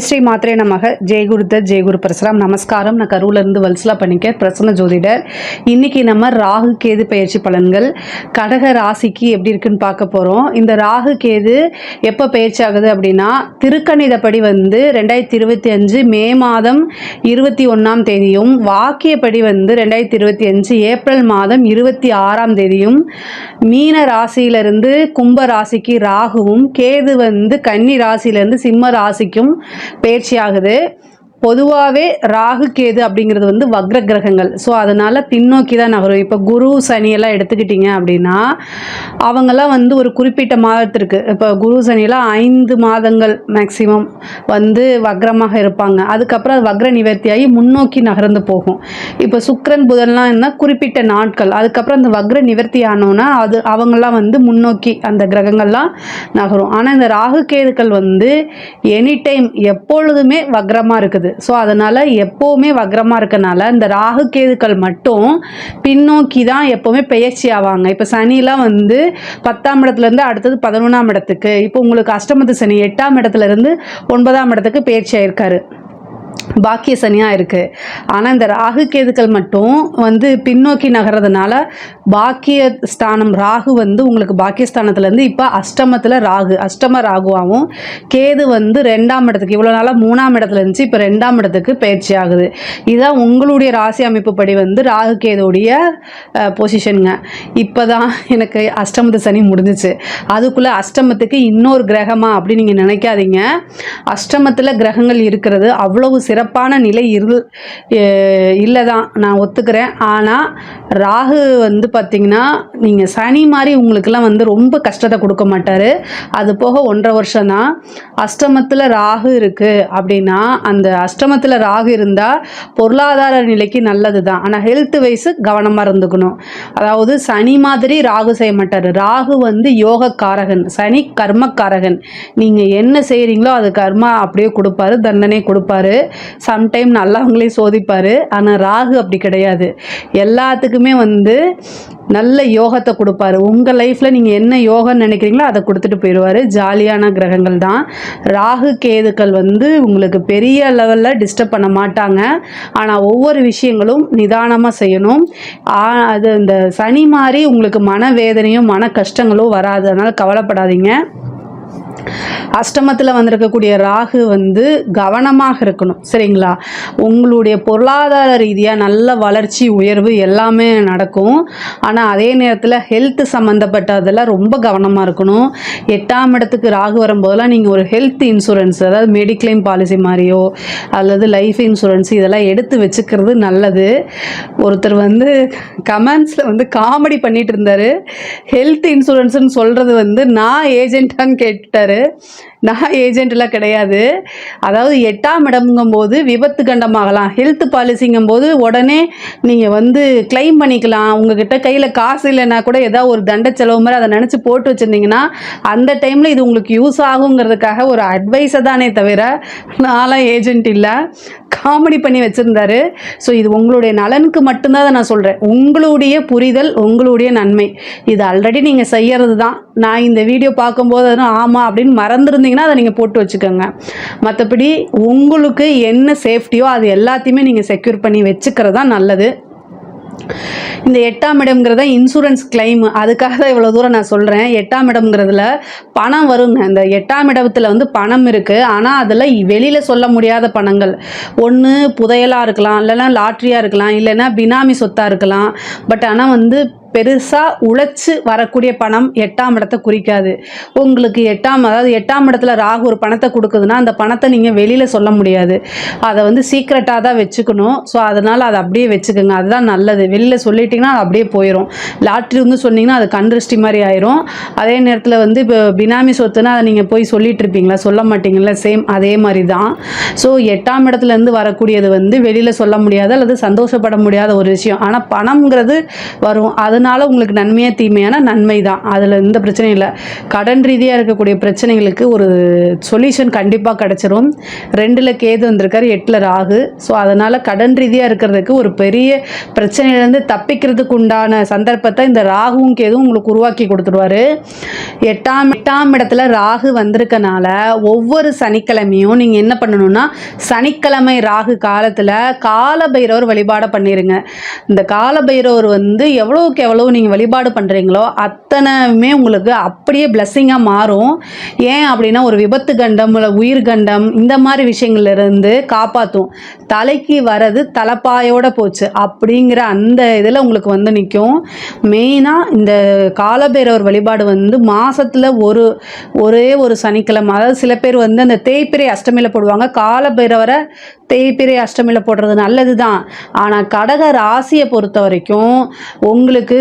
ஸ்ரீ மாத்ரே நமக. ஜெயகுருதத் ஜெயகுரு பரசுராம். நமஸ்காரம். நான் கரூர்லேருந்து வல்சலா பண்ணிக்க பிரசன்ன ஜோதிடர். இன்னைக்கு நம்ம ராகு கேது பயிற்சி பலன்கள் கடக ராசிக்கு எப்படி இருக்குன்னு பார்க்க போகிறோம். இந்த ராகு கேது எப்போ பயிற்சி ஆகுது அப்படின்னா, திருக்கணிதப்படி 2025 மே மாதம் 21ஆம் தேதியும், வாக்கியப்படி 2025 ஏப்ரல் மாதம் 26ஆம் தேதியும் மீன ராசியிலிருந்து கும்ப ராசிக்கு ராகுவும், கேது கன்னி ராசியிலிருந்து சிம்ம ராசிக்கும் பயிற்சி ஆகுது. பொதுவாகவே ராகு கேது அப்படிங்கிறது வக்ர கிரகங்கள். ஸோ அதனால் பின்னோக்கி தான் நகரும். இப்போ குரு சனியெல்லாம் எடுத்துக்கிட்டிங்க அப்படின்னா, அவங்கெல்லாம் ஒரு குறிப்பிட்ட மாதத்திற்கு, இப்போ குரு சனியெல்லாம் 5 மாதங்கள் மேக்சிமம் வக்ரமாக இருப்பாங்க. அதுக்கப்புறம் அது வக்ர நிவர்த்தியாகி முன்னோக்கி நகர்ந்து போகும். இப்போ சுக்கிரன் புதன்லாம் என்ன குறிப்பிட்ட நாட்கள், அதுக்கப்புறம் அந்த வக்ர நிவர்த்தி ஆனோன்னா அது அவங்கெல்லாம் முன்னோக்கி அந்த கிரகங்கள்லாம் நகரும். ஆனால் இந்த ராகு கேதுக்கள் எனி டைம் எப்பொழுதுமே வக்ரமாக இருக்குது. ஸோ அதனால் எப்போவுமே வக்ரமாக இருக்கனால இந்த ராகு கேதுக்கள் மட்டும் பின்னோக்கி தான் எப்போவுமே பெயர்ச்சி ஆவாங்க. இப்போ சனிலாம் 10ஆம் இடத்துலேருந்து அடுத்தது 11ஆம் இடத்துக்கு, இப்போ உங்களுக்கு அஷ்டமத்து சனி 8ஆம் இடத்துலேருந்து 9ஆம் இடத்துக்கு பெயர்ச்சி ஆயிருக்காரு, பாக்கிய சனியாக இருக்குது. ஆனால் இந்த ராகு கேதுக்கள் மட்டும் பின்னோக்கி நகர்றதுனால பாக்கிய ஸ்தானம் ராகு உங்களுக்கு பாக்கியஸ்தானத்துலேருந்து இப்போ அஷ்டமத்தில் ராகு, அஷ்டம ராகுவாகவும், கேது 2ஆம் இடத்துக்கு, இவ்வளோ நாளாக 3ஆம் இடத்துல இருந்துச்சு, இப்போ 2ஆம் இடத்துக்கு பயிற்சி ஆகுது. இதுதான் உங்களுடைய ராசி அமைப்பு படி ராகு கேதுடைய பொசிஷனுங்க. இப்போ தான் எனக்கு அஷ்டமத்து சனி முடிஞ்சிச்சு. அதுக்குள்ளே அஷ்டமத்துக்கு இன்னொரு கிரகமா அப்படின்னு நீங்கள் நினைக்காதீங்க. அஷ்டமத்தில் கிரகங்கள் இருக்கிறது அவ்வளவு சிறப்பான நிலை இல்லை தான், நான் ஒத்துக்கிறேன். ஆனால் ராகு பார்த்திங்கன்னா, நீங்கள் சனி மாதிரி உங்களுக்கெல்லாம் ரொம்ப கஷ்டத்தை கொடுக்க மாட்டார். அது போக 1.5 வருஷம் தான். அஷ்டமத்தில் ராகு இருக்குது அப்படின்னா, அந்த அஷ்டமத்தில் ராகு இருந்தால் பொருளாதார நிலைக்கு நல்லது தான். ஆனால் ஹெல்த் வைஸு கவனமாக இருந்துக்கணும். அதாவது சனி மாதிரி ராகு செய்ய மாட்டார். ராகு யோகக்காரகன், சனி கர்மக்காரகன். நீங்கள் என்ன செய்கிறீங்களோ அது கர்மா அப்படியே கொடுப்பாரு, தண்டனை கொடுப்பாரு. சம்டைம் நல்லவங்களே சோதிப்பார். ஆனால் ராகு அப்படி கிடையாது. எல்லாத்துக்குமே நல்ல யோகத்தை கொடுப்பாரு. உங்கள் லைஃப்பில் நீங்கள் என்ன யோகம் நினைக்கிறீங்களோ அதை கொடுத்துட்டு போயிடுவார். ஜாலியான கிரகங்கள் தான் ராகு கேதுக்கள். உங்களுக்கு பெரிய லெவலில் டிஸ்டர்ப் பண்ண மாட்டாங்க. ஆனால் ஒவ்வொரு விஷயங்களும் நிதானமாக செய்யணும். அது இந்த சனி மாதிரி உங்களுக்கு மனவேதனையும் மன கஷ்டங்களும் வராது. அதனால் கவலைப்படாதீங்க. அஷ்டமத்தில் வந்திருக்கக்கூடிய ராகு கவனமாக இருக்கணும், சரிங்களா? உங்களுடைய பொருளாதார ரீதியாக நல்ல வளர்ச்சி உயர்வு எல்லாமே நடக்கும். ஆனால் அதே நேரத்தில் ஹெல்த் சம்மந்தப்பட்டதெல்லாம் ரொம்ப கவனமாக இருக்கணும். 8ஆம் இடத்துக்கு ராகு வரும்போதெல்லாம் நீங்கள் ஒரு ஹெல்த் இன்சூரன்ஸ், அதாவது மெடிக்ளைம் பாலிசி மாதிரியோ அல்லது லைஃப் இன்சூரன்ஸ் இதெல்லாம் எடுத்து வச்சுக்கிறது நல்லது. ஒருத்தர் கமெண்ட்ஸில் காமெடி பண்ணிட்டு இருந்தார். ஹெல்த் இன்சூரன்ஸ்னு சொல்கிறது நான் ஏஜென்ட்டான்னு கேட்டார். நான் ஏஜென்ட்லாம் கிடையாது. அதாவது 8ஆம் இடம்ங்கும்போது விபத்து கண்டமாகலாம். ஹெல்த் பாலிசிங்கும்போது உடனே நீங்கள் கிளைம் பண்ணிக்கலாம். உங்ககிட்ட கையில் காசு இல்லைன்னா கூட ஏதாவது ஒரு தண்ட செலவு மாதிரி அதை நினச்சி போட்டு வச்சுருந்தீங்கன்னா அந்த டைமில் இது உங்களுக்கு யூஸ் ஆகுங்கிறதுக்காக ஒரு அட்வைஸை தானே தவிர நான்லாம் ஏஜென்ட் இல்லை. காமெடி பண்ணி வச்சுருந்தாரு. ஸோ இது உங்களுடைய நலனுக்கு மட்டும்தான் நான் சொல்கிறேன். உங்களுடைய புரிதல், உங்களுடைய நன்மை. இது ஆல்ரெடி நீங்கள் செய்கிறது தான். நான் இந்த வீடியோ பார்க்கும்போது ஆமாம் அப்படின்னு மறந்துருந்தீங்கன்னா அதை நீங்கள் போட்டு வச்சுக்கோங்க. மற்றபடி உங்களுக்கு என்ன சேஃப்டியோ அது எல்லாத்தையுமே நீங்கள் செக்யூர் பண்ணி வச்சுக்கிறது தான் நல்லது. இந்த 8ஆம் இடம்ங்கிறத இன்சூரன்ஸ் கிளைம், அதுக்காக தான் இவ்வளோ தூரம் நான் சொல்கிறேன். 8ஆம் இடம்ங்கிறதுல பணம் வருங்க. இந்த 8ஆம் இடத்துல பணம் இருக்குது. ஆனால் அதில் வெளியில் சொல்ல முடியாத பணங்கள். ஒன்று புதையலாக இருக்கலாம், இல்லைன்னா லாட்ரியாக இருக்கலாம், இல்லைன்னா பினாமி சொத்தாக இருக்கலாம். பட் ஆனால் பெருசாக உழைச்சி வரக்கூடிய பணம் 8ஆம் இடத்தை குறிக்காது. உங்களுக்கு 8ஆம் இடத்துல ராகு ஒரு பணத்தை கொடுக்குதுன்னா அந்த பணத்தை நீங்கள் வெளியில் சொல்ல முடியாது. அதை சீக்ரெட்டாக தான் வச்சுக்கணும். ஸோ அதனால் அதை அப்படியே வச்சுக்கோங்க, அதுதான் நல்லது. வெளியில் சொல்லிட்டிங்கன்னா அது அப்படியே போயிடும். லாட்ரி சொன்னீங்கன்னா அது கண்திருஷ்டி மாதிரி ஆயிரும். அதே நேரத்தில் இப்போ பினாமி சொத்துனா அதை நீங்கள் போய் சொல்லிட்டு இருப்பீங்களா, சொல்ல மாட்டீங்களா? சேம் அதே மாதிரி தான். ஸோ 8ஆம் இடத்துலேருந்து வரக்கூடியது வெளியில் சொல்ல முடியாத அல்லது சந்தோஷப்பட முடியாத ஒரு விஷயம். ஆனால் பணம்ங்கிறது வரும். அதனால அதனால் உங்களுக்கு நன்மையாக தீமையான நன்மை தான், அதில் எந்த பிரச்சனையும் இல்லை. கடன் ரீதியாக இருக்கக்கூடிய பிரச்சனைகளுக்கு ஒரு சொல்யூஷன் கண்டிப்பாக கிடச்சிரும். 2ல் கேது வந்திருக்காரு, 8ல் ராகு. ஸோ அதனால் கடன் ரீதியாக இருக்கிறதுக்கு ஒரு பெரிய பிரச்சனையிலேருந்து தப்பிக்கிறதுக்கு உண்டான சந்தர்ப்பத்தை இந்த ராகுவும் கேதுவும் உங்களுக்கு உருவாக்கி கொடுத்துருவாரு. 8ஆம் இடத்துல ராகு வந்திருக்கனால ஒவ்வொரு சனிக்கிழமையும் நீங்கள் என்ன பண்ணணும்னா, சனிக்கிழமை ராகு காலத்தில் காலபைரவர் வழிபாடு பண்ணிடுங்க. இந்த காலபைரவர் வந்து எவ்வளோக்கு எவ்வளோ நீங்கள் வழிபாடு பண்ணுறீங்களோ அத்தனையுமே உங்களுக்கு அப்படியே பிளஸ்ஸிங்காக மாறும். ஏன் அப்படின்னா, ஒரு விபத்து கண்டம் இல்லை உயிர் கண்டம் இந்த மாதிரி விஷயங்கள்லேருந்து காப்பாற்றும். தலைக்கு வரது தலைப்பாயோட போச்சு அப்படிங்கிற அந்த இதில் உங்களுக்கு வந்து நிற்கும். மெயினாக இந்த காலபைரவர் வழிபாடு வந்து மாதத்தில் ஒரே ஒரு சனிக்கிழமை, அதாவது சில பேர் வந்து அந்த தேய்பிறை அஷ்டமியில் போடுவாங்க. காலபைரவரை தேய்பிறை அஷ்டமியில் போடுறது நல்லது தான். ஆனால் கடக ராசியை பொறுத்த வரைக்கும் உங்களுக்கு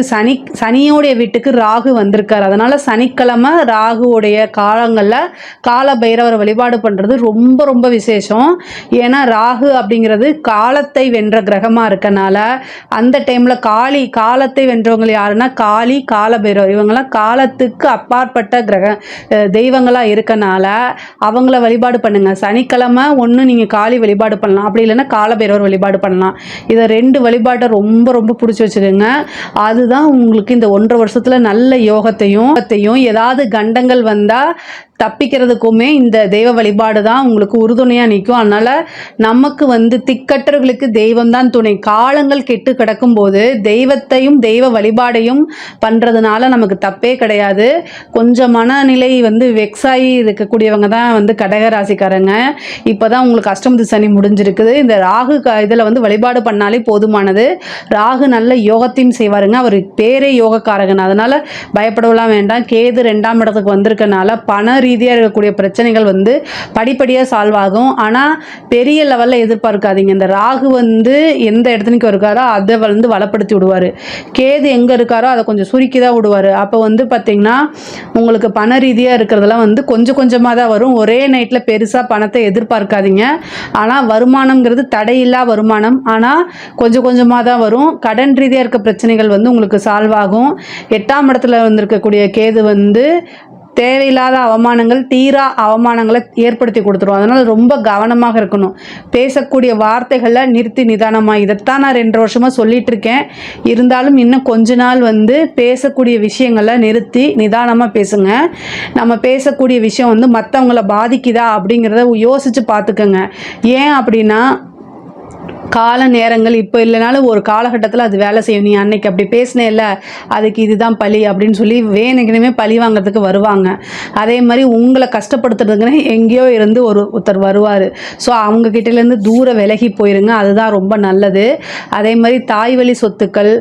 சனியோடைய வீட்டுக்கு ராகு வந்திருக்கார். அதனால் சனிக்கிழமை ராகுவோடைய காலங்களில் காலபைரவரை வழிபாடு பண்ணுறது ரொம்ப ரொம்ப விசேஷம். ஏன்னா ராகு அப்படிங்கிறது காலத்தை வென்ற கிரகமாக இருக்கனால அந்த டைமில் காலத்தை வென்றவங்க யாருன்னா காளி, காலபைரவர், இவங்கெல்லாம் காலத்துக்கு அப்பாற்பட்ட தெய்வங்களாக இருக்கனால அவங்கள வழிபாடு பண்ணுங்கள். சனிக்கிழமை ஒன்று நீங்கள் காளி வழிபாடு பண்ணலாம், அப்படி இல்லைன்னா காலபைரவர் வழிபாடு பண்ணலாம். இதை 2 வழிபாட்டை ரொம்ப ரொம்ப பிடிச்சி வச்சுக்கோங்க. அதுதான் உங்களுக்கு இந்த 1.5 வருஷத்தில் நல்ல யோகத்தையும் ஏதாவது கண்டங்கள் வந்தால் தப்பிக்கிறதுக்குமே இந்த தெய்வ வழிபாடு தான் உங்களுக்கு உறுதுணையாக நிற்கும். அதனால் நமக்கு வந்து திக்கற்றவர்களுக்கு தெய்வம் தான் துணை. காலங்கள் கெட்டு கிடக்கும்போது தெய்வத்தையும் தெய்வ வழிபாடையும் பண்ணுறதுனால நமக்கு தப்பே கிடையாது. கொஞ்சம் மனநிலை வந்து வெக்ஸாகி இருக்கக்கூடியவங்க தான் வந்து கடகராசிக்காரங்க. இப்போ தான் உங்களுக்கு அஷ்டமத்து சனி முடிஞ்சிருக்குது. இந்த ராகு இதில் வந்து வழிபாடு பண்ணாலே போதுமானது. ராகு நல்ல யோகத்தையும் செய்வாருங்க, அவர் பேரே யோகக்காரகன். அதனால் பயப்படலாம் வேண்டாம். கேது 2ஆம் இடத்துக்கு வந்திருக்கனால பண ரீதியாக இருக்கக்கூடிய பிரச்சனைகள் வந்து படிப்படியாக சால்வ் ஆகும். ஆனால் பெரிய லெவலில் எதிர்பார்க்காதீங்க. இந்த ராகு வந்து எந்த இடத்துக்கு இருக்காரோ அதை வந்து வளப்படுத்தி விடுவார். கேது எங்கே இருக்காரோ அதை கொஞ்சம் சுருக்கி தான் விடுவார். அப்போ வந்து பார்த்திங்கன்னா உங்களுக்கு பண ரீதியாக இருக்கிறதெல்லாம் வந்து கொஞ்சம் கொஞ்சமாக தான் வரும். ஒரே நைட்டில் பெருசாக பணத்தை எதிர்பார்க்காதீங்க. ஆனால் வருமானங்கிறது தடையில்லா வருமானம், ஆனால் கொஞ்சம் கொஞ்சமாக தான் வரும். கடன் ரீதியாக இருக்க பிரச்சனைகள் வந்து உங்களுக்கு சால்வ் ஆகும். 8ஆம் இடத்துல வந்திருக்கக்கூடிய கேது வந்து தேவையில்லாத அவமானங்கள், தீரா அவமானங்களை ஏற்படுத்தி கொடுத்துரும். அதனால் ரொம்ப கவனமாக இருக்கணும். பேசக்கூடிய வார்த்தைகளை நிறுத்தி நிதானமாக, இதைத்தான் நான் 2 வருஷமாக சொல்லிகிட்டு இருக்கேன். இருந்தாலும் இன்னும் கொஞ்ச நாள் வந்து பேசக்கூடிய விஷயங்களை நிறுத்தி நிதானமாக பேசுங்க. நம்ம பேசக்கூடிய விஷயம் வந்து மற்றவங்களை பாதிக்குதா அப்படிங்கிறத யோசித்து பார்த்துக்கோங்க. ஏன் அப்படின்னா, கால நேரங்கள் இப்போ இல்லைனாலும் ஒரு காலகட்டத்தில் அது வேலை செய்யும். நீ அன்னைக்கு அப்படி பேசினே இல்லை, அதுக்கு இதுதான் பழி அப்படின்னு சொல்லி வேணுக்குமே பழி வாங்கிறதுக்கு வருவாங்க. அதே மாதிரி உங்களை கஷ்டப்படுத்துறதுக்குன்னு எங்கேயோ இருந்து ஒருத்தர் வருவார். ஸோ அவங்கக்கிட்டேருந்து தூர விலகி போயிருங்க, அதுதான் ரொம்ப நல்லது. அதே மாதிரி தாய் வழி சொத்துக்கள்,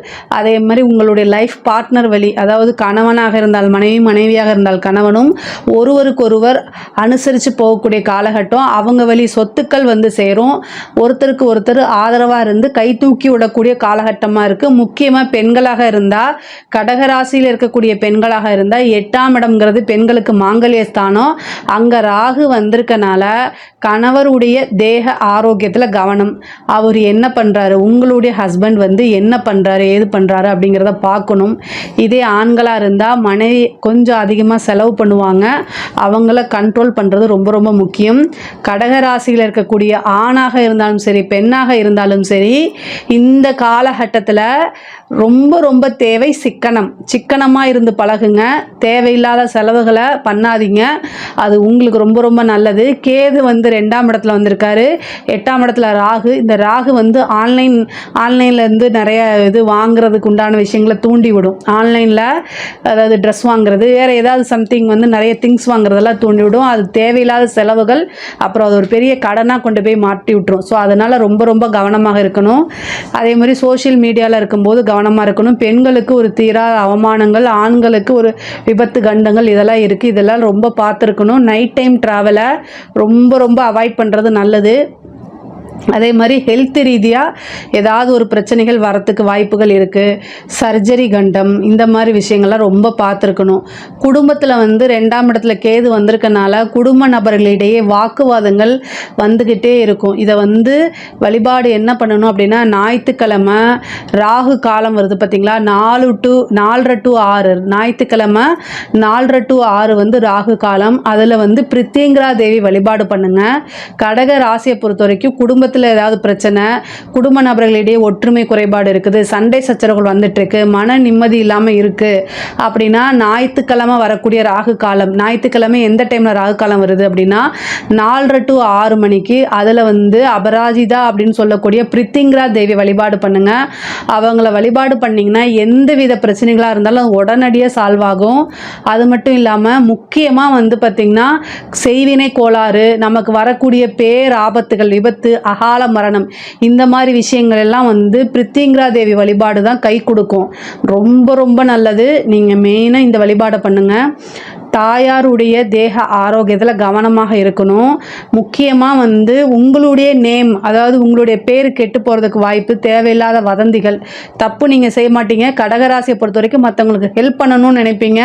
அதே மாதிரி உங்களுடைய லைஃப் பார்ட்னர் வழி, அதாவது கணவனாக இருந்தால் மனைவி, மனைவியாக இருந்தால் கணவனும் ஒருவருக்கொருவர் அனுசரித்து போகக்கூடிய காலகட்டம். அவங்க வழி சொத்துக்கள் வந்து சேரும். ஒருத்தருக்கு ஒருத்தர் ஆதரவாக இருந்து கை தூக்கி விடக்கூடிய காலகட்டமாக இருக்குது. முக்கியமாக பெண்களாக இருந்தால், கடகராசியில் இருக்கக்கூடிய பெண்களாக இருந்தால் 8ஆம் இடம்ங்கிறது பெண்களுக்கு மாங்கல்ய ஸ்தானம். அங்கே ராகு வந்திருக்கனால கணவருடைய தேக ஆரோக்கியத்தில் கவனம். அவர் என்ன பண்ணுறாரு, உங்களுடைய ஹஸ்பண்ட் வந்து என்ன பண்ணுறாரு, ஏது பண்ணுறாரு அப்படிங்கிறத பார்க்கணும். இதே ஆண்களாக இருந்தால் மனைவி கொஞ்சம் அதிகமாக செலவு பண்ணுவாங்க, அவங்கள கண்ட்ரோல் பண்ணுறது ரொம்ப ரொம்ப முக்கியம். கடகராசியில் இருக்கக்கூடிய ஆணாக இருந்தாலும் சரி, பெண்ணாக இருந்தாலும் சரி, இந்த காலகட்டத்தில் ரொம்ப ரொம்ப தேவை சிக்கனமாக இருந்து பழகுங்க. தேவையில்லாத செலவுகளை பண்ணாதீங்க, அது உங்களுக்கு ரொம்ப ரொம்ப நல்லது. கேது வந்து 2ஆம் இடத்துல வந்திருக்காரு, 8ஆம் இடத்துல ராகு. இந்த ராகு வந்து ஆன்லைன்லேருந்து நிறைய இது வாங்குறதுக்கு உண்டான விஷயங்களை தூண்டி விடும். ஆன்லைனில் அதாவது ட்ரெஸ் வாங்குறது, வேறு ஏதாவது சம்திங் வந்து நிறைய திங்ஸ் வாங்குறதெல்லாம் தூண்டி விடும். அது தேவையில்லாத செலவுகள், அப்புறம் அது ஒரு பெரிய கடனாக கொண்டு போய் மாட்டி விட்டுரும். ஸோ அதனால் ரொம்ப ரொம்ப கவனமாக இருக்கணும். அதே மாதிரி சோஷியல் மீடியாவில் இருக்கும்போது கவனமாக இருக்கணும். பெண்களுக்கு ஒரு தீராத அவமானங்கள், ஆண்களுக்கு ஒரு விபத்து கண்டங்கள் இதெல்லாம் இருக்குது. இதெல்லாம் ரொம்ப பார்த்துருக்கணும். நைட் டைம் ட்ராவலை ரொம்ப ரொம்ப அவாய்ட் பண்ணுறது நல்லது. அதே மாதிரி ஹெல்த் ரீதியாக ஏதாவது ஒரு பிரச்சனைகள் வரத்துக்கு வாய்ப்புகள் இருக்குது. சர்ஜரி கண்டம் இந்த மாதிரி விஷயங்கள்லாம் ரொம்ப பார்த்துருக்கணும். குடும்பத்தில் வந்து 2ஆம் இடத்துல கேது வந்திருக்கனால குடும்ப நபர்களிடையே வாக்குவாதங்கள் வந்துக்கிட்டே இருக்கும். இதை வந்து வழிபாடு என்ன பண்ணணும் அப்படின்னா, ஞாயிற்றுக்கிழமை ராகு காலம் வருது பார்த்திங்களா, 4 to 6 ஞாயிற்றுக்கிழமை 4 to 6 வந்து ராகு காலம். அதில் வந்து பிரித்திங்கரா தேவி வழிபாடு பண்ணுங்கள். கடக ராசியை பொறுத்த வரைக்கும் குடும்பத்தில் ஏதாவது பிரச்சனை, குடும்ப நபர்களிடையே ஒற்றுமை குறைபாடு இருக்குது, சண்டை சச்சரவுகள் வந்துட்டுருக்கு, மன நிம்மதி இல்லாமல் இருக்குது அப்படின்னா, ஞாயிற்றுக்கிழமை வரக்கூடிய ராகு காலம், ஞாயிற்றுக்கிழமை எந்த டைமில் ராகு காலம் வருது அப்படின்னா 4 to 6 மணிக்கு, அதில் வந்து அபராஜிதா அப்படின்னு சொல்லக்கூடிய பிரித்திங்கரா தேவி வழிபாடு பண்ணுங்கள். அவங்கள வழிபாடு பண்ணிங்கன்னா எந்தவித பிரச்சனைகளாக இருந்தாலும் உடனடியாக சால்வ் ஆகும். அது மட்டும் இல்லாமல் முக்கியமாக வந்து பார்த்திங்கன்னா செய்வினை கோளாறு, நமக்கு வரக்கூடிய பேராபத்துகள், விபத்து, அகால மரணம் இந்த மாதிரி விஷயங்கள் எல்லாம் வந்து பிரித்திங்கரா தேவி வழிபாடு தான் கை கொடுக்கும். ரொம்ப ரொம்ப நல்லது. நீங்கள் மெயினாக இந்த வழிபாடை பண்ணுங்கள். தாயாருடைய தேக ஆரோக்கியத்தில் கவனமாக இருக்கணும். முக்கியமாக வந்து உங்களுடைய நேம், அதாவது உங்களுடைய பேர் கெட்டு போகிறதுக்கு வாய்ப்பு, தேவையில்லாத வதந்திகள், தப்பு நீங்கள் செய்ய மாட்டீங்க. கடகராசியை பொறுத்த வரைக்கும் மற்றவங்களுக்கு ஹெல்ப் பண்ணணும்னு நினைப்பீங்க.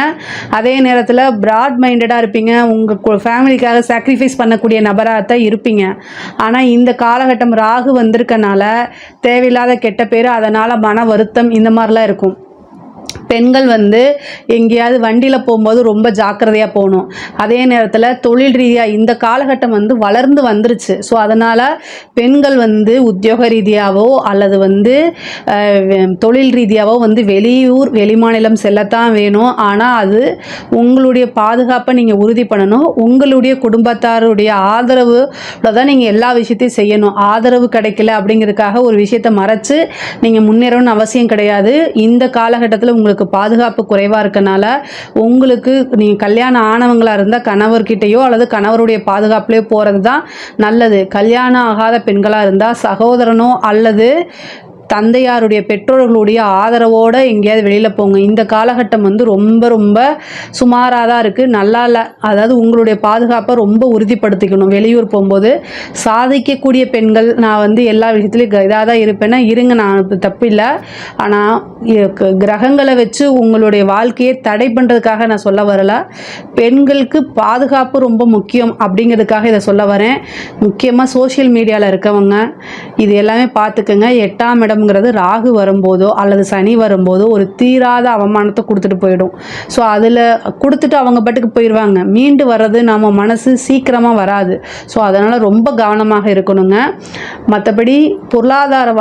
அதே நேரத்தில் ப்ராட் மைண்டடாக இருப்பீங்க. உங்கள் ஃபேமிலிக்காக சாக்ரிஃபைஸ் பண்ணக்கூடிய நபராக தான் இருப்பீங்க. ஆனால் இந்த காலகட்டம் ராகு வந்திருக்கனால தேவையில்லாத கெட்ட பேர், அதனால் மன வருத்தம் இந்த மாதிரிலாம் இருக்கும். பெண்கள் வந்து எங்கேயாவது வண்டியில் போகும்போது ரொம்ப ஜாக்கிரதையாக போகணும். அதே நேரத்தில் தொழில் ரீதியாக இந்த காலகட்டம் வந்து வளர்ந்து வந்துருச்சு. ஸோ அதனால் பெண்கள் வந்து உத்தியோக ரீதியாகவோ அல்லது வந்து தொழில் ரீதியாகவோ வந்து வெளியூர் வெளிமாநிலம் செல்லத்தான் வேணும். ஆனால் அது உங்களுடைய பாதுகாப்பை நீங்கள் உறுதி பண்ணணும். உங்களுடைய குடும்பத்தாருடைய ஆதரவு தான் நீங்கள் எல்லா விஷயத்தையும் செய்யணும். ஆதரவு கிடைக்கல அப்படிங்கிறதுக்காக ஒரு விஷயத்தை மறைச்சு நீங்கள் முன்னேறணும்னு அவசியம் கிடையாது. இந்த காலகட்டத்தில் உங்களுக்கு பாதுகாப்பு குறைவாக இருக்கனால உங்களுக்கு நீங்கள் கல்யாணம் ஆனவங்களாக இருந்தால் கணவர்கிட்டையோ அல்லது கணவருடைய பாதுகாப்புலையோ போகிறது தான் நல்லது. கல்யாணம் ஆகாத பெண்களாக இருந்தால் சகோதரனோ அல்லது தந்தையாருடைய பெற்றோர்களுடைய ஆதரவோடு எங்கேயாவது வெளியில் போங்க. இந்த காலகட்டம் வந்து ரொம்ப ரொம்ப சுமாராக தான் இருக்குது, நல்லா இல்லை. அதாவது உங்களுடைய பாதுகாப்பை ரொம்ப உறுதிப்படுத்திக்கணும். வெளியூர் போகும்போது சாதிக்கக்கூடிய பெண்கள், நான் வந்து எல்லா விஷயத்துலையும் இதாக தான் இருப்பேன்னா இருங்க, நான் தப்பு இல்லை. ஆனால் கிரகங்களை வச்சு உங்களுடைய வாழ்க்கையை தடை பண்ணுறதுக்காக நான் சொல்ல வரலை. பெண்களுக்கு பாதுகாப்பு ரொம்ப முக்கியம் அப்படிங்கிறதுக்காக இதை சொல்ல வரேன். முக்கியமாக சோஷியல் மீடியாவில் இருக்கவங்க இது எல்லாமே பார்த்துக்கோங்க. 8ஆம் இடம் ராகு வரும்போதோ அல்லது சனி வரும்போதோ ஒரு தீராத அவமானத்தை கொடுத்துட்டு போயிடும். ஸோ அதில் கொடுத்துட்டு அவங்க பாட்டுக்கு போயிடுவாங்க. மீண்டு வர்றது நம்ம மனசு சீக்கிரமாக வராது. ஸோ அதனால் ரொம்ப கவனமாக இருக்கணுங்க. மற்றபடி பொருளாதார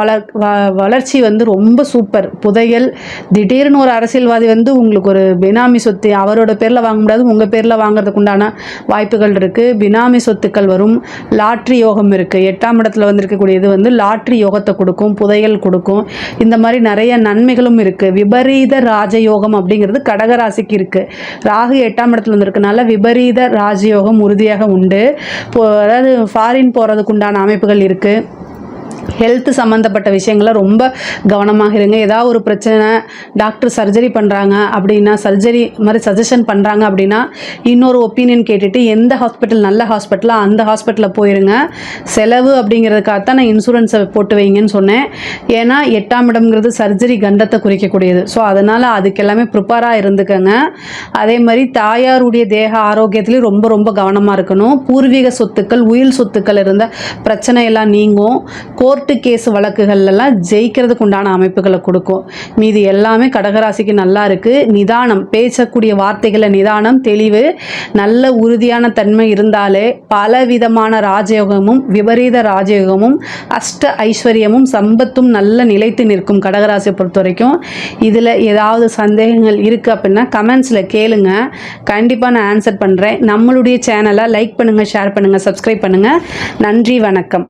வளர்ச்சி வந்து ரொம்ப சூப்பர். புதையல், திடீர்னு ஒரு அரசியல்வாதி வந்து உங்களுக்கு ஒரு பினாமி சொத்து அவரோட பேரில் வாங்க முடியாது, உங்கள் பேரில் வாங்குறதுக்கு உண்டான வாய்ப்புகள் இருக்குது. பினாமி சொத்துக்கள் வரும். லாட்ரி யோகம் இருக்குது. 8ஆம் இடத்துல வந்திருக்கக்கூடியது வந்து லாட்ரி யோகத்தை கொடுக்கும், புதையல் கொடுக்கும். இந்த மாதிரி நிறைய நன்மைகளும் இருக்குது. விபரீத ராஜயோகம் அப்படிங்கிறது கடகராசிக்கு இருக்குது. ராகு 8ஆம் இடத்துல வந்திருக்கனால விபரீத ராஜயோகம் உறுதியாக உண்டு. அதாவது ஃபாரின் போகிறதுக்கு உண்டான அமைப்புகள் இருக்குது. ஹெல்த் சம்மந்தப்பட்ட விஷயங்கள ரொம்ப கவனமாக இருங்க. ஏதாவது ஒரு பிரச்சனை, டாக்டர் சர்ஜரி பண்ணுறாங்க அப்படின்னா, சர்ஜரி மாதிரி சஜஷன் பண்ணுறாங்க அப்படின்னா இன்னொரு ஒப்பீனியன் கேட்டுட்டு எந்த ஹாஸ்பிட்டல் நல்ல ஹாஸ்பிட்டலாக அந்த ஹாஸ்பிட்டலில் போயிருங்க. செலவு அப்படிங்கிறதுக்காகத்தான் நான் இன்சூரன்ஸை போட்டு வைங்கன்னு சொன்னேன். ஏன்னா 8ஆம் இடம்ங்கிறது சர்ஜரி கண்டத்தை குறிக்கக்கூடியது. ஸோ அதனால் அதுக்கு எல்லாமே ப்ரிப்பேராக இருந்துக்கங்க. அதே மாதிரி தாயாருடைய தேக ஆரோக்கியத்துலேயும் ரொம்ப ரொம்ப கவனமாக இருக்கணும். பூர்வீக சொத்துக்கள், உயில் சொத்துக்கள் இருந்த பிரச்சனையெல்லாம் நீங்கும். கோர்ட்டு கேஸ் வழக்குகள்லாம் ஜெயிக்கிறதுக்கு உண்டான அமைப்புகளை கொடுக்கும். மீதி எல்லாமே கடகராசிக்கு நல்லா இருக்குது. நிதானம், பேசக்கூடிய வார்த்தைகளை நிதானம், தெளிவு, நல்ல உறுதியான தன்மை இருந்தாலே பலவிதமான ராஜயோகமும் விபரீத ராஜயோகமும் அஷ்ட ஐஸ்வர்யமும் சம்பத்தும் நல்ல நிலைத்து நிற்கும். கடகராசியை பொறுத்த வரைக்கும் இதில் ஏதாவது சந்தேகங்கள் இருக்குது அப்படின்னா கமெண்ட்ஸில் கேளுங்க, கண்டிப்பாக நான் ஆன்சர் பண்ணுறேன். நம்மளுடைய சேனலை லைக் பண்ணுங்கள், ஷேர் பண்ணுங்கள், சப்ஸ்கிரைப் பண்ணுங்கள். நன்றி, வணக்கம்.